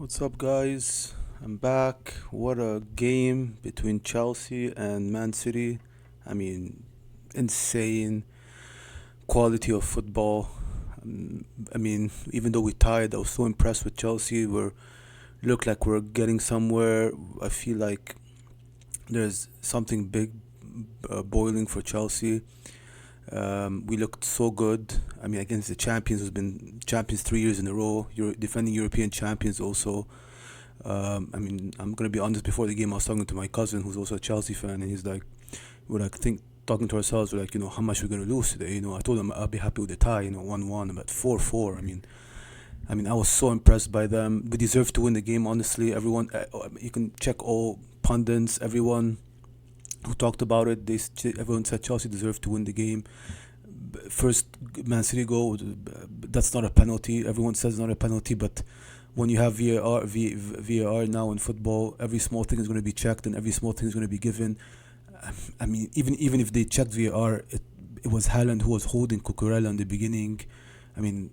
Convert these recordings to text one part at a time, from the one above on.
What's up, guys? I'm back. What a game between Chelsea and Man City. I mean, insane quality of football. I mean, even though we tied, I was so impressed with Chelsea. Look like we're getting somewhere. I feel like there's something big boiling for Chelsea. We looked so good. I mean, against the champions, who's been champions 3 years in a row. You're defending European champions also. I mean, I'm gonna be honest. Before the game, I was talking to my cousin, who's also a Chelsea fan, and he's like, we're like talking to ourselves, we're like, how much we're gonna lose today. I told him I'll be happy with the tie. 1-1, but 4-4. I was so impressed by them. We deserve to win the game. Honestly, everyone, you can check all pundits, everyone who talked about it. Everyone said Chelsea deserved to win the game. First Man City goal, that's not a penalty. Everyone says it's not a penalty, but when you have VAR now in football, every small thing is going to be checked and every small thing is going to be given. I mean, even if they checked VAR, it was Haaland who was holding Cucurella in the beginning. I mean,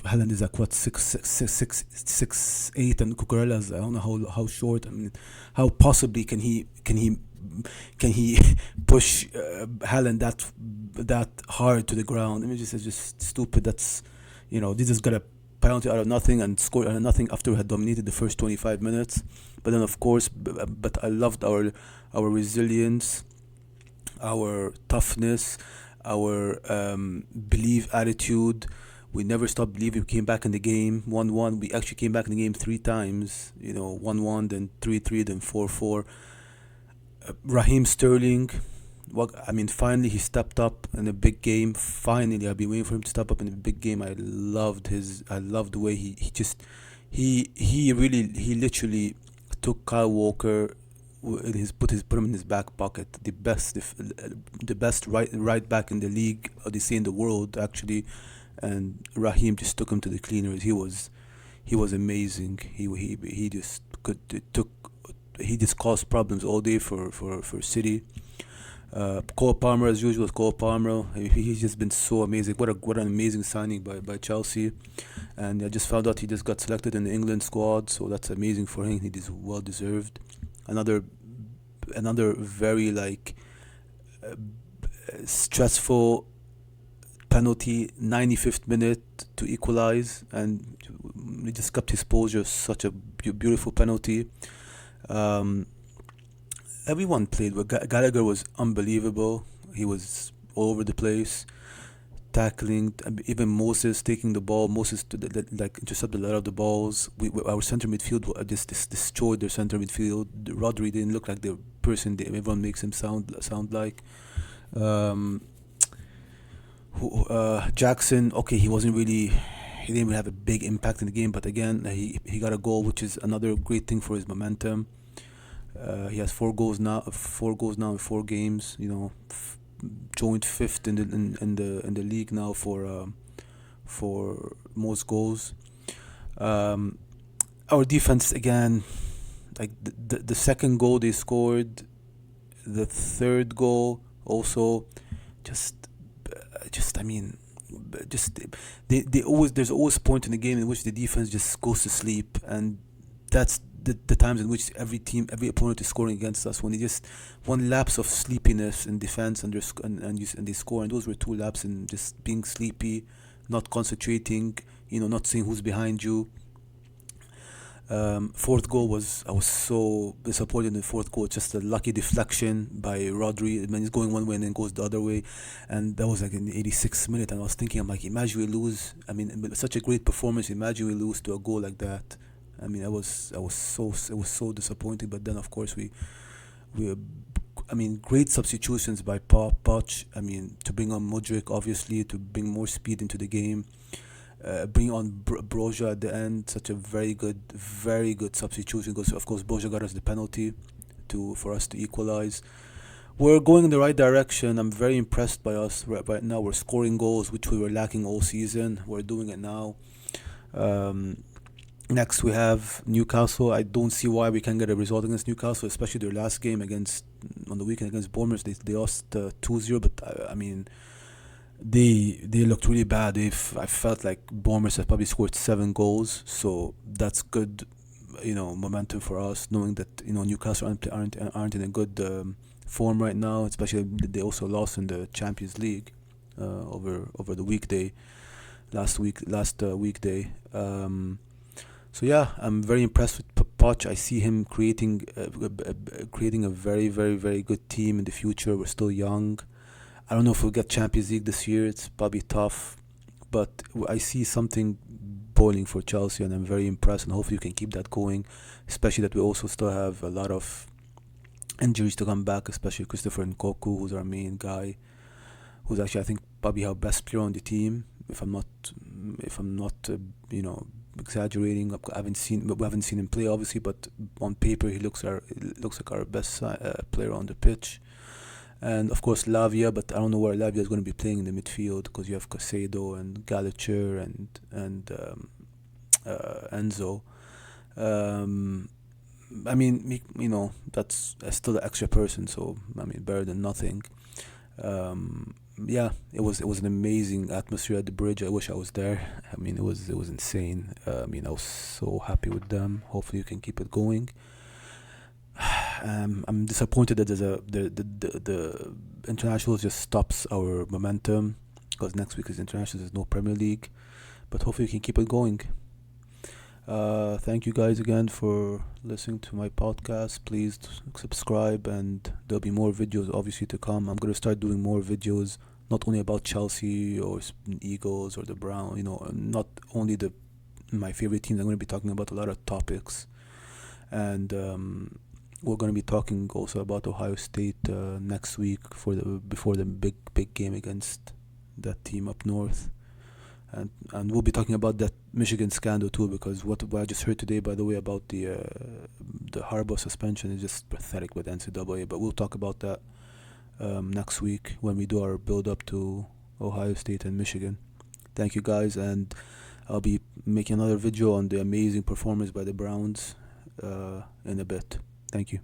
Haaland is like what 6'8", and Cucurella is, I don't know how short. I mean, how possibly can he push Haaland that hard to the ground? I mean, it's just stupid. They just got a penalty out of nothing and scored out of nothing after we had dominated the first 25 minutes. But then, of course, but I loved our resilience, our toughness, our believe attitude. We never stopped believing. We came back in the game 1-1. We actually came back in the game three times. 1-1, then 3-3, then 4-4. Raheem Sterling, finally he stepped up in a big game. Finally, I've been waiting for him to step up in a big game. I loved the way he literally took Kyle Walker. Put him in his back pocket. The best right back in the league, or they say in the world actually, and Raheem just took him to the cleaners. He was amazing. He just could took he just caused problems all day for City. Cole Palmer, as usual, Cole Palmer. He's just been so amazing. What an amazing signing by Chelsea. And I just found out he just got selected in the England squad, so that's amazing for him. He is well deserved. Another another very uh, stressful penalty, 95th minute to equalize, and he just kept his posture. Such a beautiful penalty. Um, Everyone played well. Gallagher was unbelievable. He was all over the place, tackling. Even Moses taking the ball. Moses intercepted a lot of the balls. Our center midfield just destroyed their center midfield. Rodri didn't look like the person that everyone makes him sound like. Um, Jackson, okay, he didn't really have a big impact in the game, but again, he got a goal, which is another great thing for his momentum. He has 4 goals now in 4 games. Joined fifth in the league now for most goals. Um, our defense again, like the second goal they scored, the third goal also, just just I mean, just they always there's always a point in the game in which the defense just goes to sleep, and that's the times in which every opponent is scoring against us, when they just one lapse of sleepiness in defense, and they score, and those were 2 laps in just being sleepy, not concentrating, not seeing who's behind you. Fourth goal was I was so disappointed in the fourth goal. Just a lucky deflection by Rodri. I mean, he's going one way and then goes the other way, and that was like in the 86th minute. And I was thinking, I'm like, imagine we lose. I mean, with such a great performance, imagine we lose to a goal like that. I mean, it was so disappointing. But then, of course, we I mean, great substitutions by Poch. I mean, to bring on Modric, obviously, to bring more speed into the game. Bring on Broja at the end. Such a very good substitution. Because of course Broja got us the penalty for us to equalize. We're going in the right direction. I'm very impressed by us right now. We're scoring goals, which we were lacking all season. We're doing it now. Um, Next we have Newcastle. I don't see why we can't get a result against Newcastle, especially their last game against on the weekend against Bournemouth. They lost 2-0, but I mean they looked really bad. I felt like Bournemouth has probably scored 7 goals, so that's good. momentum for us, knowing that Newcastle aren't in a good form right now. Especially they also lost in the Champions League over the weekday last weekday. So yeah, I'm very impressed with Poch. I see him creating a very very very good team in the future. We're still young. I don't know if we'll get Champions League this year. It's probably tough, but I see something boiling for Chelsea, and I'm very impressed. And hopefully, you can keep that going. Especially that we also still have a lot of injuries to come back. Especially Christopher Nkoku, who's our main guy, who's actually I think probably our best player on the team. If I'm not exaggerating. We haven't seen him play obviously, but on paper he looks like our best player on the pitch. And of course Lavia, but I don't know where Lavia is going to be playing in the midfield because you have Casado and Gallagher and Enzo. Um, I mean, that's still an extra person, so I mean, better than nothing. Yeah, it was an amazing atmosphere at the bridge. I wish I was there. I mean, it was insane. I was so happy with them. Hopefully, you can keep it going. I'm disappointed that the internationals just stops our momentum because next week is international. There's no Premier League, but hopefully, we can keep it going. Thank you guys again for listening to my podcast. Please subscribe, and there'll be more videos obviously to come. I'm gonna start doing more videos, not only about Chelsea or Eagles or the Brown. Not only the my favorite teams. I'm gonna be talking about a lot of topics, and we're gonna be talking also about Ohio State next week before the big game against that team up north. And we'll be talking about that Michigan scandal too, because what I just heard today, by the way, about the Harbaugh suspension is just pathetic with NCAA. But we'll talk about that next week when we do our build up to Ohio State and Michigan. Thank you guys, and I'll be making another video on the amazing performance by the Browns in a bit. Thank you.